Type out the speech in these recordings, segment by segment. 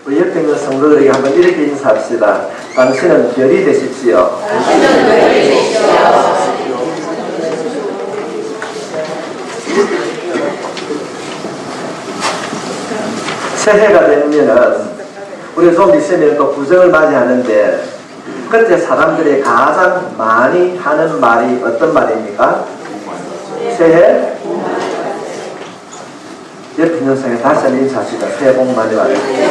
우리 옆에 있는 성도들에게 한번 이렇게 인사합시다. 당신은 별이 되십시오. 당신은 별이 되십시오. 새해가 되면은 우리 좀 있으면 또 구정을 맞이하는데 그때 사람들이 가장 많이 하는 말이 어떤 말입니까? 새해? 옆에 있는 성에 다시 한번 인사합시다. 새해 복 많이 받으세요.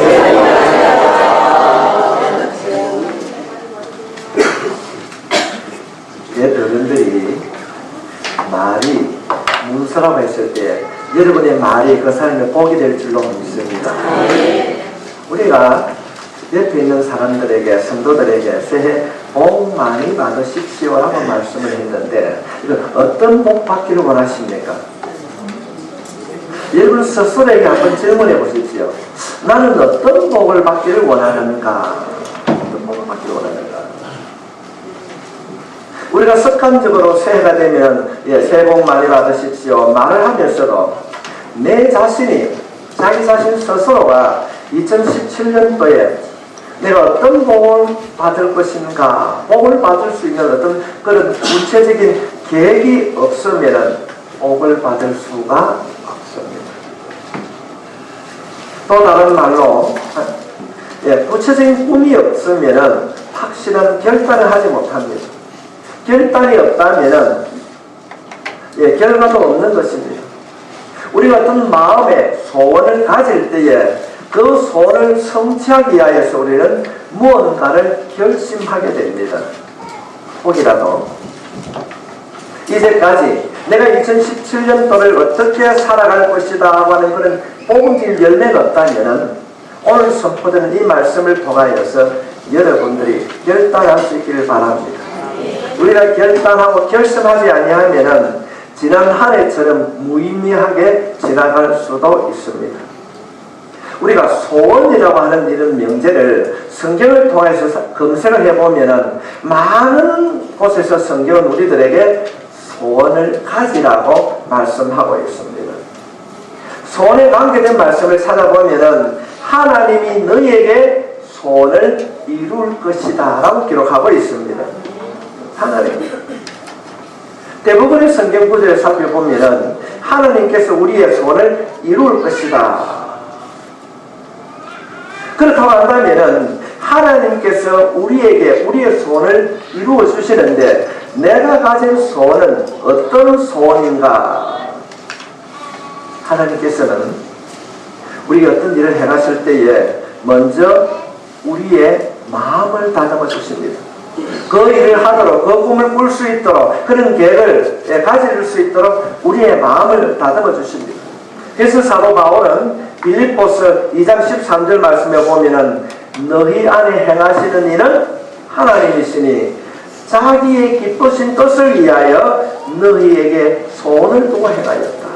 옛 어른들이 말이 문서라고 했을 때 여러분의 말이 그 사람의 복이 될 줄로 믿습니다. 우리가 옆에 있는 사람들에게, 성도들에게 새해 복 많이 받으십시오라고 말씀을 했는데 어떤 복 받기를 원하십니까? 여러분 스스로에게 한번 질문해 보십시오. 나는 어떤 복을 받기를 원하는가? 어떤 복을 받기를 원하는가? 우리가 습관적으로 새해가 되면 새해 복 많이 받으십시오 말을 하면서도 내 자신이 자기 자신 스스로가 2017년도에 내가 어떤 복을 받을 것인가, 복을 받을 수 있는 어떤 그런 구체적인 계획이 없으면 복을 받을 수가 없습니다. 또 다른 말로 구체적인 꿈이 없으면 확실한 결단을 하지 못합니다. 결단이 없다면 결과도 없는 것입니다. 우리가 어떤 마음의 소원을 가질 때에 그 소원을 성취하기 위하여서 우리는 무언가를 결심하게 됩니다. 혹이라도 이제까지 내가 2017년도를 어떻게 살아갈 것이다 하는 그런 복음질 열매가 없다면 오늘 선포되는 이 말씀을 통하여서 여러분들이 결단할 수 있기를 바랍니다. 우리가 결단하고 결심하지 아니하면 지난 한 해처럼 무의미하게 지나갈 수도 있습니다. 우리가 소원이라고 하는 이런 명제를 성경을 통해서 검색을 해보면 많은 곳에서 성경은 우리들에게 소원을 가지라고 말씀하고 있습니다. 소원에 관계된 말씀을 찾아보면 하나님이 너희에게 소원을 이룰 것이다 라고 기록하고 있습니다. 하나님. 대부분의 성경 구절을 살펴보면 하나님께서 우리의 소원을 이룰 것이다. 그렇다고 한다면 하나님께서 우리에게 우리의 소원을 이루어 주시는데 내가 가진 소원은 어떤 소원인가? 하나님께서는 우리가 어떤 일을 해갔을 때에 먼저 우리의 마음을 다듬어 주십니다. 그 일을 하도록, 그 꿈을 꿀 수 있도록, 그런 계획을 가질 수 있도록 우리의 마음을 다듬어 주십니다. 그래서 사도 바울은 빌립보서 2장 13절 말씀에 보면은 너희 안에 행하시는 일은 하나님이시니 자기의 기쁘신 뜻을 위하여 너희에게 소원을 두고 행하였다.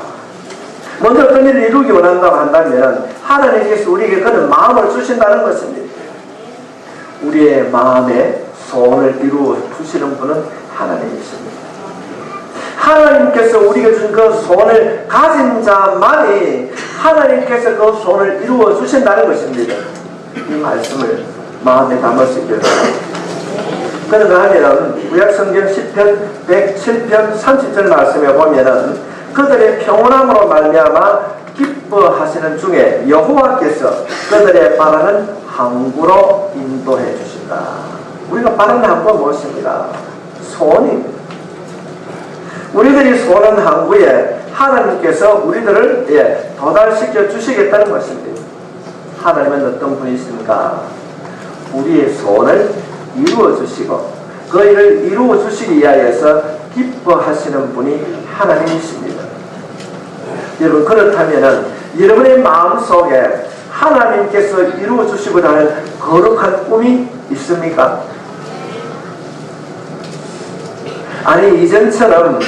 먼저 어떤 일을 이루기 원한다고 한다면 하나님께서 우리에게 그런 마음을 주신다는 것입니다. 우리의 마음에 소원을 이루어 주시는 분은 하나님이십니다. 하나님께서 우리에게 준 그 소원을 가진 자만이 하나님께서 그 소원을 이루어 주신다는 것입니다. 이 말씀을 마음에 담을 수 있게 바랍니다. 그런가 하면 구약성경 10편 107편 30절 말씀에 보면은 그들의 평온함으로 말미암아 기뻐하시는 중에 여호와께서 그들의 바라는 항구로 인도해 주신다. 우리가 바라는 항구가 무엇입니다? 소원입니다. 우리들이 소원한 항구에 하나님께서 우리들을 도달시켜 주시겠다는 것입니다. 하나님은 어떤 분이신가? 우리의 소원을 이루어 주시고 그 일을 이루어 주시기 위하여서 기뻐하시는 분이 하나님이십니다. 여러분 그렇다면 여러분의 마음속에 하나님께서 이루어 주시고자 하는 거룩한 꿈이 있습니까? 아니 이전처럼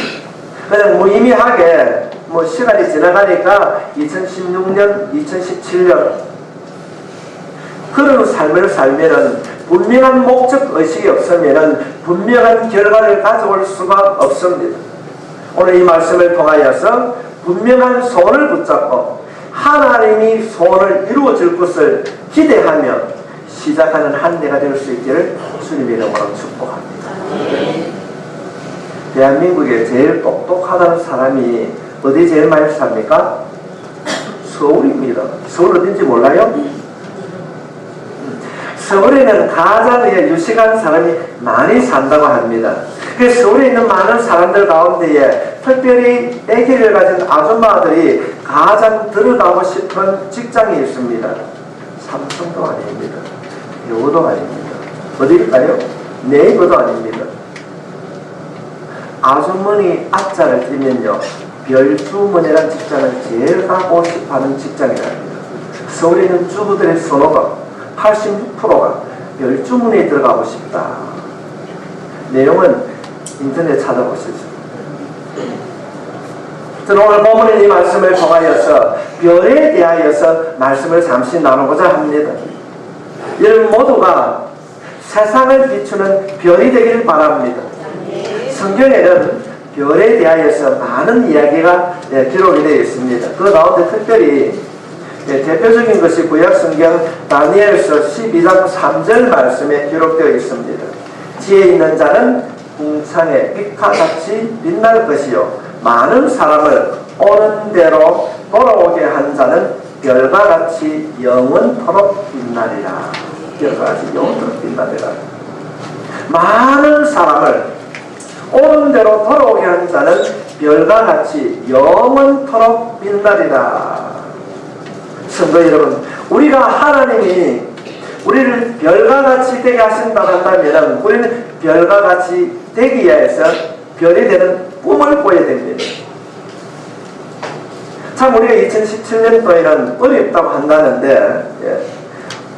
그냥 무의미하게 시간이 지나가니까 2016년, 2017년 그런 삶을 살면은 분명한 목적 의식이 없으면은 분명한 결과를 가져올 수가 없습니다. 오늘 이 말씀을 통하여서 분명한 소원을 붙잡고 하나님이 소원을 이루어 이루어질 것을 기대하며 시작하는 한 해가 될 수 있기를 주님의 이름으로 축복합니다. 대한민국에 제일 똑똑하다는 사람이 어디 제일 많이 삽니까? 서울입니다. 서울 어딘지 몰라요? 서울에는 가장 유식한 사람이 많이 산다고 합니다. 그래서 서울에 있는 많은 사람들 가운데에 특별히 아기를 가진 아줌마들이 가장 들어가고 싶은 직장이 있습니다. 삼성도 아닙니다. 여우도 아닙니다. 어디일까요? 네이버도 아닙니다. 아주머니 앞자를 띄면요, 별주머니라는 직장을 제일 가고 싶어하는 직장이랍니다. 서울에 있는 주부들의 선호가 86%가 별주머니에 들어가고 싶다. 내용은 인터넷 찾아보시죠. 저는 오늘 본문의 이 말씀을 통하여서 별에 대하여서 말씀을 잠시 나누고자 합니다. 여러분 모두가 세상을 비추는 별이 되기를 바랍니다. 성경에는 별에 대하여서 많은 이야기가 기록이 되어 있습니다. 그 가운데 특별히 대표적인 것이 구약성경 다니엘서 12장 3절 말씀에 기록되어 있습니다. 지혜 있는 자는 궁창의 빛과 같이 빛날 것이요 많은 사람을 오는 대로 돌아오게 한 자는 별과 같이 영원토록 빛나리라. 별과 같이 영원토록 빛나리라. 많은 사람을 오는 대로 돌아오게 한 자는 별과 같이 영원토록 빛나리라. 성도 여러분, 우리가 하나님이 우리를 별과 같이 되게 하신다고 한다면 우리는 별과 같이 되기 위해서 별이 되는 꿈을 꿔야 됩니다. 참 우리가 2017년도에는 어렵다고 한다는데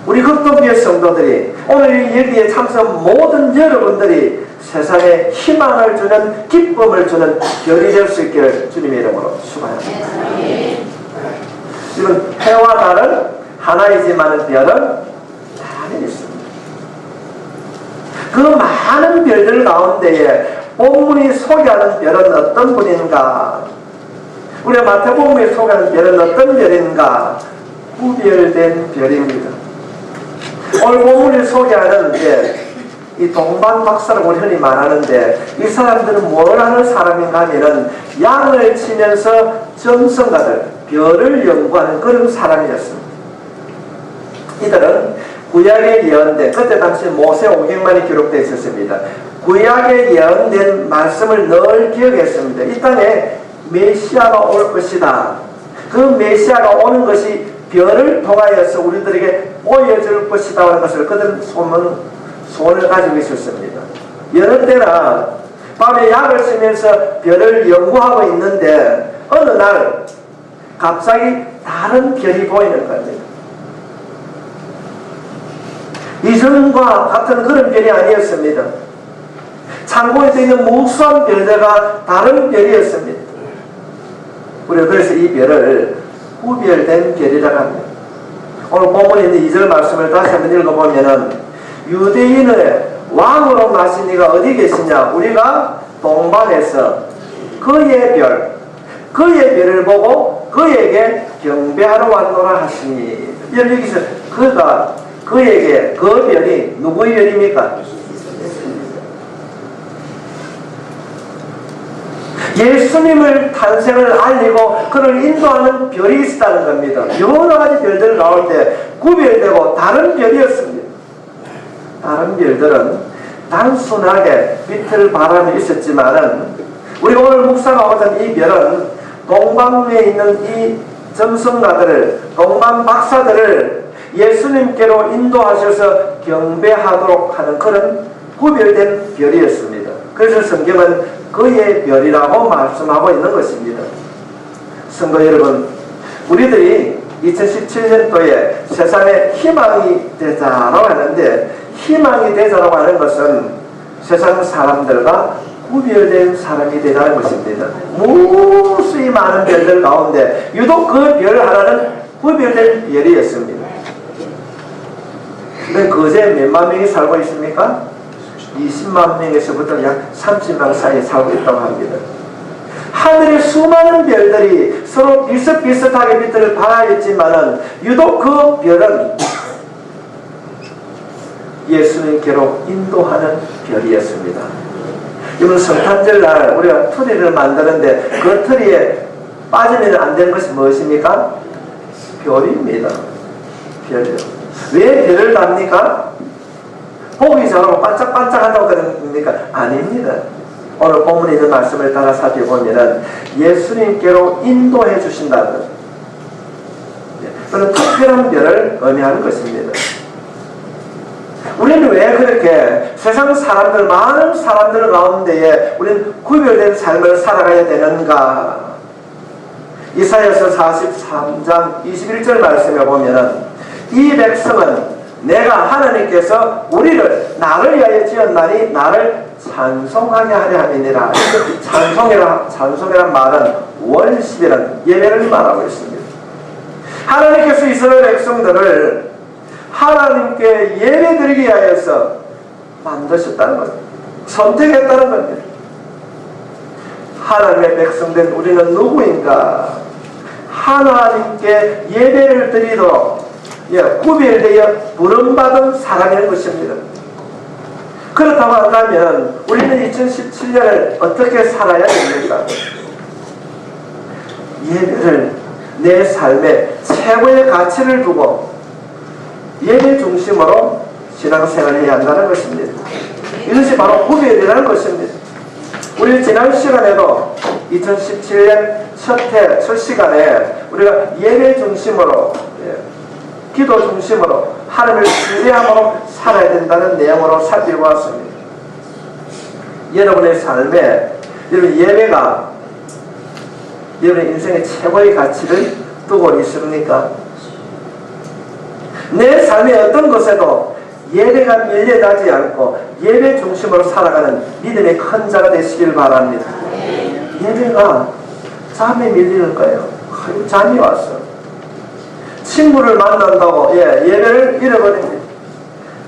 우리 극동교회 성도들이 오늘 여기에 참석 모든 여러분들이 세상에 희망을 주는 기쁨을 주는 별이 될 수 있기를 주님의 이름으로 축원합니다. 지금 해와 달은 하나이지만 별은 많이 있습니다. 그 많은 별들 가운데에 본문이 소개하는 별은 어떤 분인가? 우리 마태복음이 소개하는 별은 어떤 별인가? 구별된 별입니다. 오늘 본문이 소개하는 이 동방박사라고 흔히 말하는데 이 사람들은 뭘 하는 사람인가 하면은 양을 치면서 점성가들, 별을 연구하는 그런 사람이었습니다. 이들은 구약에 예언된, 그때 당시 모세 오경만이 기록되어 있었습니다. 구약에 예언된 말씀을 늘 기억했습니다. 이 땅에 메시아가 올 것이다. 그 메시아가 오는 것이 별을 통하여서 우리들에게 보여줄 것이다 하는 것을 그들은 소원을 가지고 있었습니다. 여느 때나 밤에 약을 쓰면서 별을 연구하고 있는데 어느 날 갑자기 다른 별이 보이는 겁니다. 이전과 같은 그런 별이 아니었습니다. 창고에 있는 무수한 별들과 다른 별이었습니다. 우리가 그래서 이 별을 구별된 별이라고 합니다. 오늘 본문에 있는 2절 말씀을 다시 한번 읽어보면은 유대인의 왕으로 나신 이가 어디 계시냐? 우리가 동방에서 그의 별을 보고 그에게 경배하러 왔노라 하시니. 여기서 그에게 그 별이 누구의 별입니까? 예수님을 탄생을 알리고 그를 인도하는 별이 있다는 겁니다. 여러 가지 별들 가운데 구별되고 다른 별이었습니다. 다른 별들은 단순하게 빛을 바람이 있었지만은 우리 오늘 묵상하고자 하는 이 별은 동방에 있는 이 점성가들을, 동방 박사들을 예수님께로 인도하셔서 경배하도록 하는 그런 구별된 별이었습니다. 그래서 성경은 그의 별이라고 말씀하고 있는 것입니다. 성도 여러분, 우리들이 2017년도에 세상에 희망이 되자라고 하는데 희망이 되자라고 하는 것은 세상 사람들과 구별된 사람이 되자는 것입니다. 무수히 많은 별들 가운데 유독 그 별 하나는 구별된 별이었습니다. 근데 그제 몇만 명이 살고 있습니까? 20만 명에서부터 약 30만 사이에 살고 있다고 합니다. 하늘의 수많은 별들이 서로 비슷비슷하게 빛을 발하였지만은 유독 그 별은 예수님께로 인도하는 별이었습니다. 이번 성탄절 날 우리가 트리를 만드는데 그 트리에 빠지면 안 되는 것이 무엇입니까? 별입니다. 별이요. 왜 별을 답니까? 보기 좋고 반짝반짝하다고 그럽니까? 아닙니다. 오늘 본문에 있는 말씀을 따라 살펴보면 예수님께로 인도해 주신다는 그런 특별한 별을 의미하는 것입니다. 우리는 왜 그렇게 세상 사람들, 많은 사람들 가운데에 우리는 구별된 삶을 살아가야 되는가? 이사야서 43장 21절 말씀에 보면은 이 백성은 내가 하나님께서 우리를 나를 위하여 지었나니 나를 찬송하게 하려 함이니라. 찬송이란 말은 월십이라는 예배를 말하고 있습니다. 하나님께서 이스라엘 백성들을 하나님께 예배드리기 위하여서 만드셨다는 것, 선택했다는 겁니다. 하나님의 백성된 우리는 누구인가? 하나님께 예배를 드리도록 구별되어 부름받은 사람인 것입니다. 그렇다고 한다면 우리는 2017년을 어떻게 살아야 됩니까? 예배를 내 삶의 최고의 가치를 두고 예배 중심으로 신앙생활을 해야 한다는 것입니다. 이것이 바로 구별이라는 것입니다. 우리 지난 시간에도 2017년 첫 시간에 우리가 예배 중심으로 기도 중심으로 하나님을 신뢰함으로 살아야 된다는 내용으로 살펴보았습니다. 여러분의 삶에 여러분 예배가 여러분의 인생의 최고의 가치를 두고 있습니까? 내 삶의 어떤 것에도 예배가 밀려나지 않고 예배 중심으로 살아가는 믿음의 큰 자가 되시길 바랍니다. 예배가 잠에 밀리는 거예요. 잠이 왔어. 친구를 만난다고 예배를 잃어버립니다.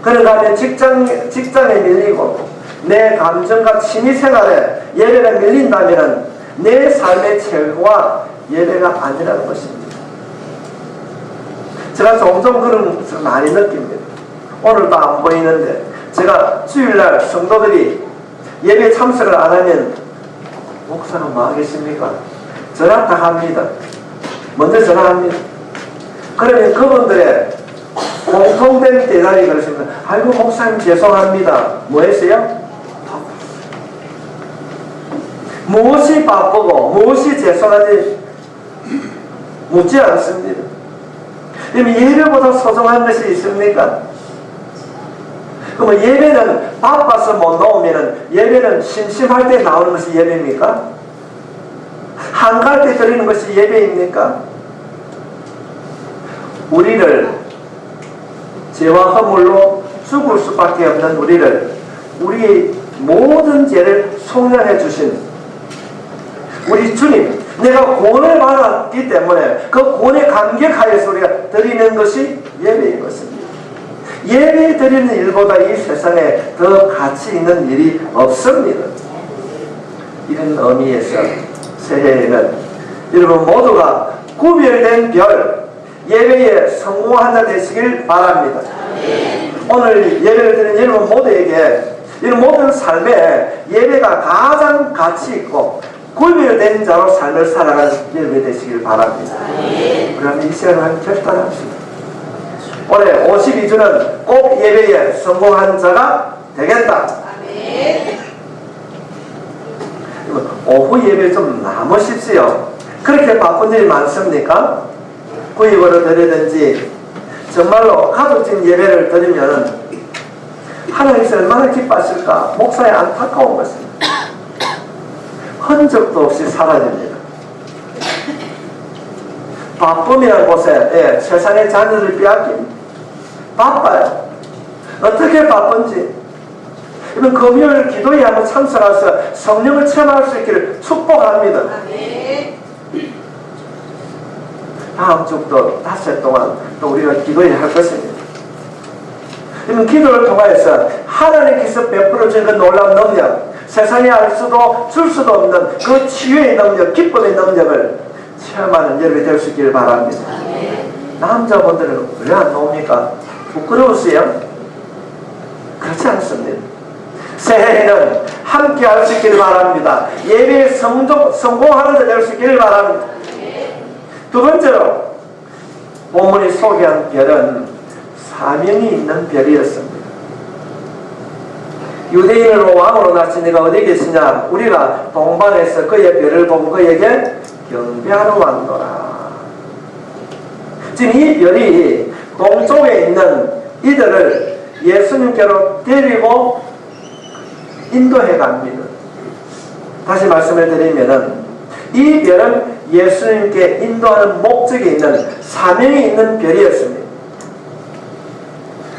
그러다 보면 직장에 밀리고 내 감정과 취미생활에 예배가 밀린다면 내 삶의 최고가 예배가 아니라는 것입니다. 제가 종종 그런 것을 많이 느낍니다. 오늘도 안 보이는데 제가 주일날 성도들이 예배 참석을 안 하면 목사가 뭐 하겠습니까? 전화 다 합니다. 먼저 전화합니다. 그러면 그분들의 공통된 대답이 그렇습니다. 아이고 목사님 죄송합니다. 뭐 했어요? 무엇이 바쁘고 무엇이 죄송한지 묻지 않습니다. 그럼 예배보다 소중한 것이 있습니까? 그러면 예배는 바빠서 못 나오면 예배는 심심할 때 나오는 것이 예배입니까? 한가할 때 드리는 것이 예배입니까? 우리를 죄와 허물로 죽을 수밖에 없는 우리를 우리의 모든 죄를 속량해 주신 우리 주님, 내가 구원을 받았기 때문에 그 구원에 감격하여서 우리가 드리는 것이 예배인 것입니다. 예배 드리는 일보다 이 세상에 더 가치 있는 일이 없습니다. 이런 의미에서 새해에는 여러분 모두가 구별된 별 예배에 성공한 자 되시길 바랍니다. 오늘 예배를 드리는 여러분 모두에게 이런 모든 삶에 예배가 가장 가치 있고 구별된 자로 삶을 살아가는 여러분이 되시길 바랍니다. 그러면 이 시간을 한 결단합시다. 올해 52주는 꼭 예배에 성공한 자가 되겠다. 오후 예배 좀 남으십시오. 그렇게 바쁜 일이 많습니까? 구입으로 드리든지 정말로 가족적 예배를 드리면 하나님께서 얼마나 기뻐하실까? 목사의 안타까운 것입니다. 흔적도 없이 사라집니다. 바쁨이라는 곳에 세상의 자녀를 빼앗깁니다. 바빠요. 어떻게 바쁜지 이번 금요일 기도에 한번 참석해서 성령을 체험할 수 있기를 축복합니다. 다음 주부터 닷새 동안 또 우리가 기도해야 할 것입니다. 이번 기도를 통하여서 하나님께서 베풀어 주신 그 놀라운 능력, 세상에 알 수도 줄 수도 없는 그 치유의 능력, 기쁨의 능력을 체험하는 여러분이 될 수 있기를 바랍니다. 남자분들은 왜 안 나옵니까? 부끄러우세요? 그렇지 않습니다. 새해에는 함께 할 수 있기를 바랍니다. 예배에 성공하는 데 될 수 있기를 바랍니다. 두 번째로 본문이 소개한 별은 사명이 있는 별이었습니다. 유대인으로 왕으로 나신 이가 어디 계시냐? 우리가 동방에서 그의 별을 보고 그에게 경배하러 왔노라. 지금 이 별이 동쪽에 있는 이들을 예수님께로 데리고 인도해 갑니다. 다시 말씀을 드리면은 이 별은 예수님께 인도하는 목적이 있는 사명이 있는 별이었습니다.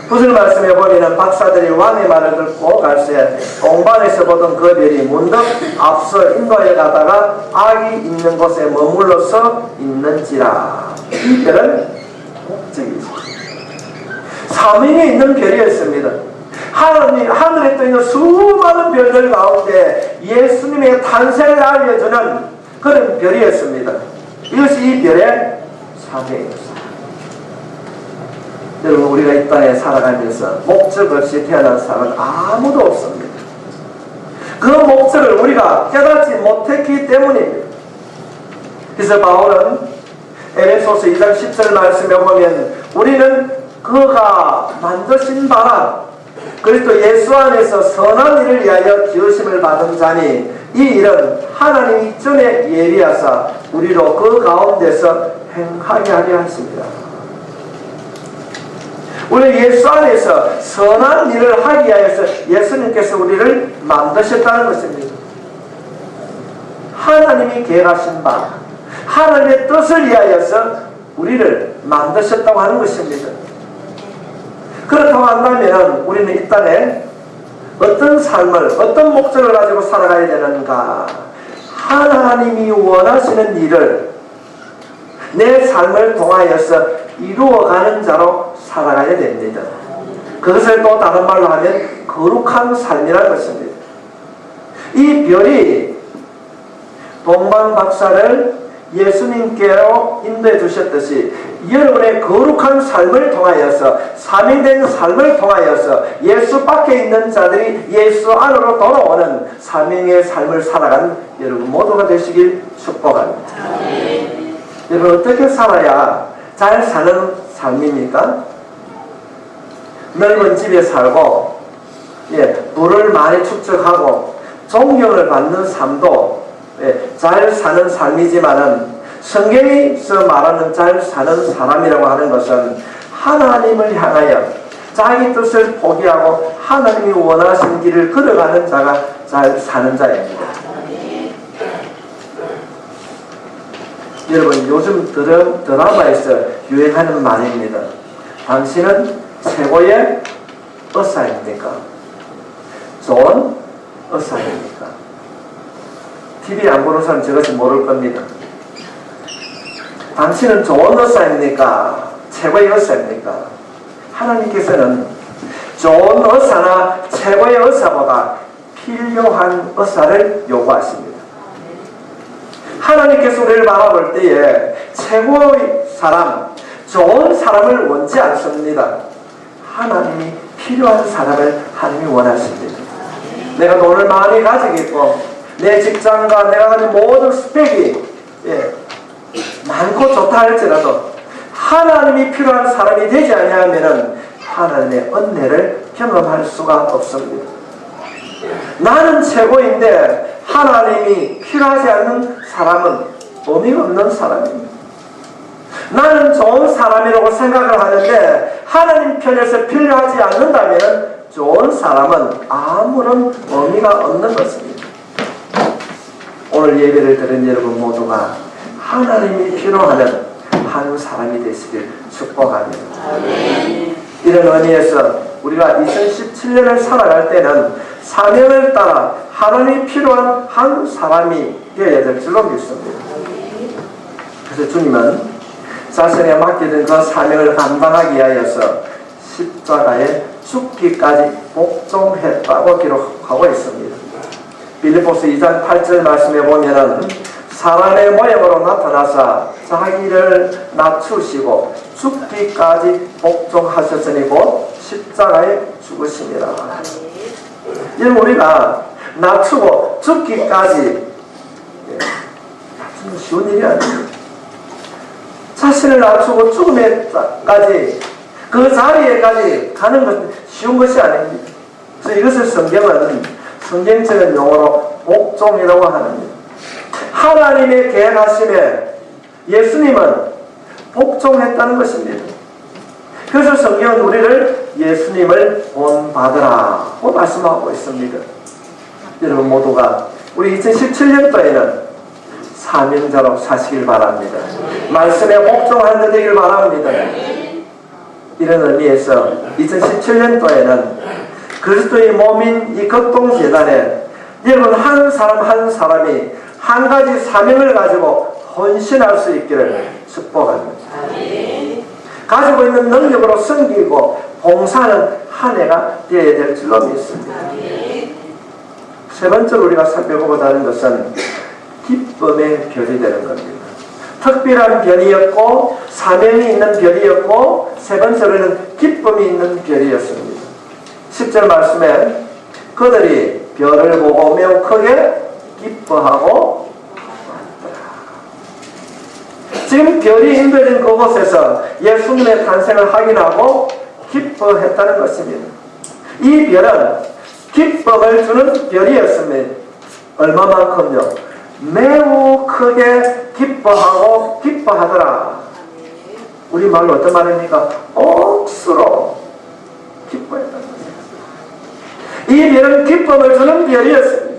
구절 말씀에 보면 박사들이 왕의 말을 듣고 갈새 동방에서 보던 그 별이 문득 앞서 인도에 가다가 악이 있는 곳에 머물러서 있는지라. 이 별은 목적이 있습니다. 사명이 있는 별이었습니다. 하늘에 떠 있는 수많은 별들 가운데 예수님의 탄생을 알려주는 그런 별이었습니다. 이것이 이 별의 사명이었습니다. 여러분, 우리가 이 땅에 살아가면서 목적 없이 태어난 사람은 아무도 없습니다. 그 목적을 우리가 깨닫지 못했기 때문입니다. 그래서 바울은 에베소서 2장 10절 말씀에 보면 우리는 그가 만드신 바라 그리스도 예수 안에서 선한 일을 위하여 지으심을 받은 자니 이 일은 하나님이 이전에 예비하사 우리로 그 가운데서 행하게 하려 하십니다. 우리 예수 안에서 선한 일을 하기 위하여서 예수님께서 우리를 만드셨다는 것입니다. 하나님이 계획하신 바 하나님의 뜻을 위하여서 우리를 만드셨다고 하는 것입니다. 그렇다고 한다면 우리는 이 땅에 어떤 삶을 어떤 목적을 가지고 살아가야 되는가? 하나님이 원하시는 일을 내 삶을 통하여서 이루어가는 자로 살아가야 됩니다. 그것을 또 다른 말로 하면 거룩한 삶이라는 것입니다. 이 별이 동방 박사를 예수님께로 인도해 주셨듯이 여러분의 거룩한 삶을 통하여서 사명된 삶을 통하여서 예수 밖에 있는 자들이 예수 안으로 돌아오는 사명의 삶을 살아가는 여러분 모두가 되시길 축복합니다. 여러분 어떻게 살아야 잘 사는 삶입니까? 넓은 집에 살고 부를 많이 축적하고 존경을 받는 삶도 잘 사는 삶이지만은 성경에서 말하는 잘 사는 사람이라고 하는 것은 하나님을 향하여 자기 뜻을 포기하고 하나님이 원하신 길을 걸어가는 자가 잘 사는 자입니다. 여러분 요즘 드라마에서 유행하는 말입니다. 당신은 최고의 의사입니까? 좋은 의사입니까? TV 안 보는 사람 저것이 모를 겁니다. 당신은 좋은 의사입니까? 최고의 의사입니까? 하나님께서는 좋은 의사나 최고의 의사보다 필요한 의사를 요구하십니다. 하나님께서 우리를 바라볼 때에 최고의 사람, 좋은 사람을 원치 않습니다. 하나님이 필요한 사람을 하나님이 원하십니다. 내가 돈을 많이 가지고 있고 내 직장과 내가 가진 모든 스펙이 많고 좋다 할지라도 하나님이 필요한 사람이 되지 아니하면 하나님의 은혜를 경험할 수가 없습니다. 나는 최고인데 하나님이 필요하지 않는 사람은 의미가 없는 사람입니다. 나는 좋은 사람이라고 생각을 하는데 하나님 편에서 필요하지 않는다면 좋은 사람은 아무런 의미가 없는 것입니다. 오늘 예배를 들은 여러분 모두가 하나님이 필요하는 한 사람이 되시길 축복합니다. 이런 의미에서 우리가 2017년을 살아갈 때는 사명을 따라 하나님이 필요한 한 사람이 되어야 될 줄로 믿습니다. 그래서 주님은 자신에 맡겨진 그 사명을 감당하기 위하여서 십자가에 죽기까지 복종했다고 기록하고 있습니다. 빌립보서 2장 8절 말씀에 보면은 사람의 모양으로 나타나사 자기를 낮추시고 죽기까지 복종하셨으니 곧 십자가에 죽으심이라. 이는 우리가 낮추고 죽기까지 쉬운 일이 아닙니다. 자신을 낮추고 죽음에까지 그 자리에까지 가는 것은 쉬운 것이 아닙니다. 그래서 이것을 성경적인 용어로 복종이라고 합니다. 하나님의 계획하심에 예수님은 복종했다는 것입니다. 그래서 성경은 우리를 예수님을 본받으라고 말씀하고 있습니다. 여러분 모두가 우리 2017년도에는 사명자로 사시길 바랍니다. 말씀에 복종하는 데 되길 바랍니다. 이런 의미에서 2017년도에는 그리스도의 몸인 이 극동재단에 여러분 한 사람 한 사람이 한 가지 사명을 가지고 헌신할 수 있기를 축복합니다. 가지고 있는 능력으로 섬기고 봉사하는 한 해가 되어야 될 줄로 믿습니다. 세 번째로 우리가 살펴보고자 하는 것은 기쁨의 별이 되는 겁니다. 특별한 별이었고 사명이 있는 별이었고 세 번째로는 기쁨이 있는 별이었습니다. 10절 말씀에 그들이 별을 보고 매우 크게 기뻐하고 왔더라. 지금 별이 인별인 그곳에서 예수님의 탄생을 확인하고 기뻐했다는 것입니다. 이 별은 기쁨을 주는 별이었습니다. 얼마만큼요? 매우 크게 기뻐하고 기뻐하더라. 우리말로 어떤 말입니까? 억수로 기뻐했다는 것입니다. 이 별은 기쁨을 주는 별이었습니다.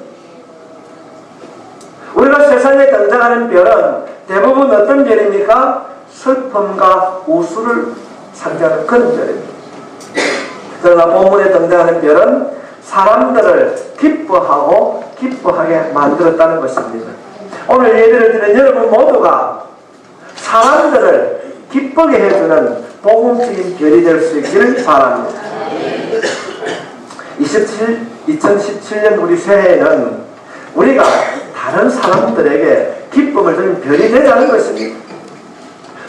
우리가 세상에 등장하는 별은 대부분 어떤 별입니까? 슬픔과 우수를 상징하는 그런 별입니다. 그러나 본문에 등장하는 별은 사람들을 기뻐하고 기뻐하게 만들었다는 것입니다. 오늘 예배를 드리는 여러분 모두가 사람들을 기쁘게 해주는 복음적인 별이 될 수 있기를 바랍니다. 2017년 우리 새해에는 우리가 다른 사람들에게 기쁨을 주는 별이 되자는 것입니다.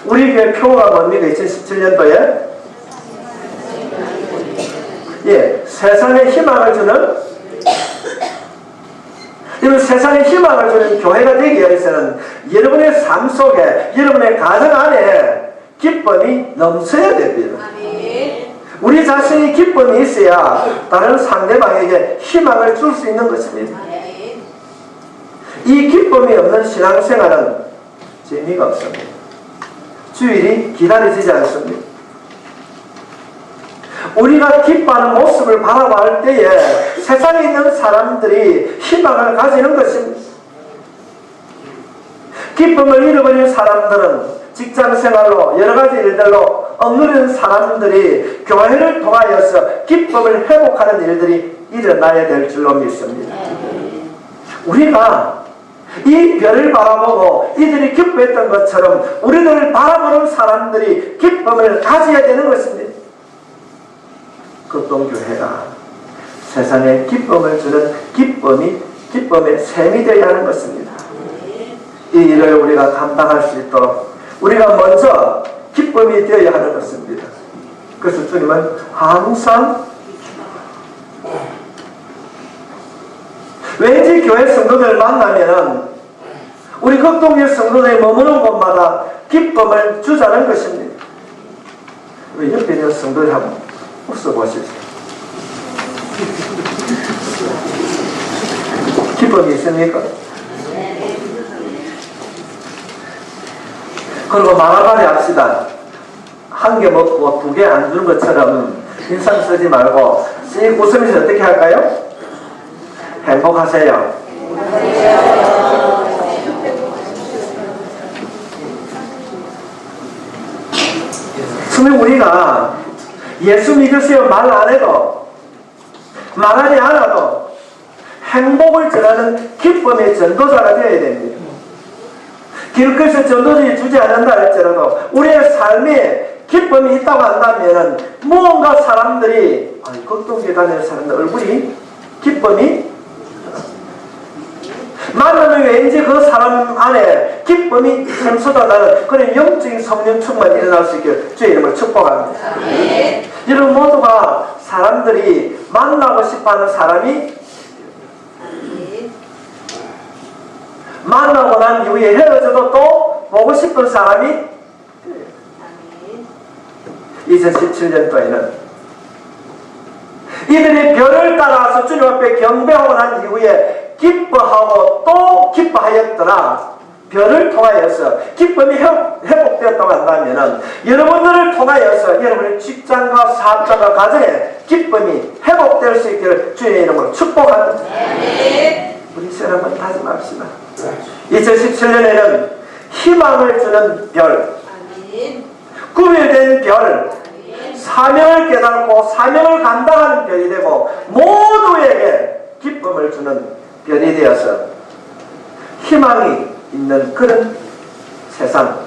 우리 교회 표가 뭡니까? 2017년도에 세상에 희망을 주는 여러분 세상에 희망을 주는 교회가 되기 위해서는 여러분의 삶 속에 여러분의 가정 안에 기쁨이 넘쳐야 됩니다. 우리 자신이 기쁨이 있어야 다른 상대방에게 희망을 줄 수 있는 것입니다. 이 기쁨이 없는 신앙생활은 재미가 없습니다. 주일이 기다려지지 않습니다. 우리가 기뻐하는 모습을 바라볼 때에 세상에 있는 사람들이 희망을 가지는 것입니다. 기쁨을 잃어버린 사람들은 직장생활로 여러가지 일들로 억누르는 사람들이 교회를 통하여서 기쁨을 회복하는 일들이 일어나야 될 줄로 믿습니다. 우리가 이 별을 바라보고 이들이 기뻐했던 것처럼 우리들을 바라보는 사람들이 기쁨을 가져야 되는 것입니다. 극동교회가 세상에 기쁨을 주는 기쁨의 셈이 되어야 하는 것입니다. 이 일을 우리가 감당할 수 있도록 우리가 먼저 기쁨이 되어야 하는 것입니다. 그래서 주님은 항상 왠지 교회 성도들을 만나면은 우리 극동교회 성도들이 머무는 곳마다 기쁨을 주자는 것입니다. 우리 옆에 있는 성도들 한번 웃어보시죠. 기쁨이 있습니까? 그리고 말아가리 합시다. 한 개 먹고 두 개 안 주는 것처럼 인상 쓰지 말고 씩 웃으면서 어떻게 할까요? 행복하세요. 그러면 우리가 예수 믿으세요 말 안 해도 말하지 않아도 행복을 전하는 기쁨의 전도자가 되어야 됩니다. 길거리에서 전도자를 주지 않는다 할지라도 우리의 삶에 기쁨이 있다고 한다면 무언가 사람들이 극동계단의 사람들 얼굴이 기쁨이 만나면 왠지 그 사람 안에 기쁨이 샘솟아나는 그런 영적인 성령 충만이 일어날 수 있게 주의 이름을 축복합니다. 여러분 모두가 사람들이 만나고 싶어하는 사람이 만나고 난 이후에 헤어져도 또 보고 싶은 사람이 2017년도에는 이들이 별을 따라서 주님 앞에 경배하고 난 이후에 기뻐하고 또 기뻐하였더라. 별을 통하여서 기쁨이 회복되었다고 한다면 여러분들을 통하여서 여러분의 직장과 사업장과 가정에 기쁨이 회복될 수 있기를 주의 이름으로 축복합니다. 우리 여러분 다짐합시다. 2017년에는 희망을 주는 별, 구별된 별, 사명을 깨닫고 사명을 감당하는 별이 되고 모두에게 기쁨을 주는 별이 되어서 희망이 있는 그런 세상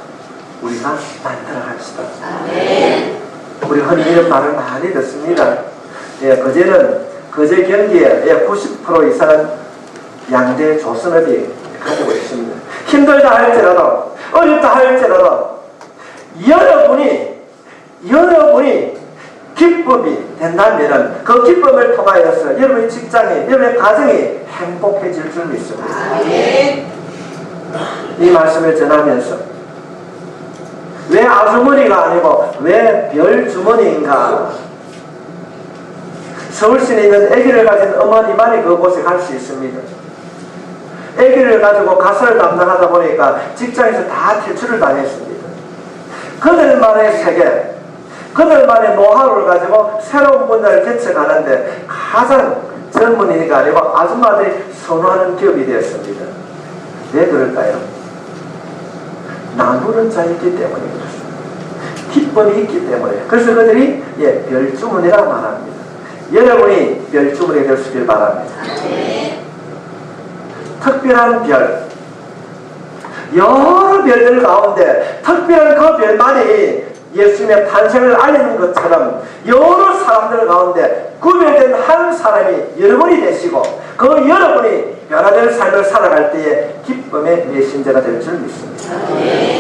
우리가 만들어 갑시다. 우리 흔히 이런 말을 많이 듣습니다. 거제 경기에 90% 이상은 양대 조선업이 가지고 있습니다. 힘들다 할지라도 어렵다 할지라도 여러분이 기쁨이 된다면 그 기쁨을 통하여서 여러분의 직장이 여러분의 가정이 행복해질 줄 믿습니다. 이 말씀을 전하면서 왜 아주머니가 아니고 왜 별주머니인가? 서울시에 있는 아기를 가진 어머니만이 그곳에 갈 수 있습니다. 아기를 가지고 가설을 담당하다 보니까 직장에서 다 퇴출을 당했습니다. 그들만의 세계, 그들만의 노하우를 가지고 새로운 분야를 개척하는데 가장 젊은이가 아니고 아줌마들이 선호하는 기업이 되었습니다. 왜 그럴까요? 나누는 자였기 때문입니다. 기쁨이 있기 때문에. 그래서 그들이 별주문이라고 말합니다. 여러분이 별주문이 될 수 있길 바랍니다. 특별한 별, 여러 별들 가운데 특별한 그 별만이 예수님의 탄생을 알리는 것처럼 여러 사람들 가운데 구별된 한 사람이 여러분이 되시고 그 여러분이 변화될 삶을 살아갈 때에 기쁨의 메신저가 될 줄 믿습니다.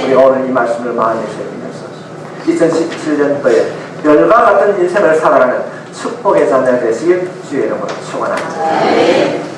우리 오늘 이 말씀을 마음에 새기면서 2017년도에 별과 같은 인생을 살아가는 축복의 자녀 되시길 주의 이름으로 축원합니다.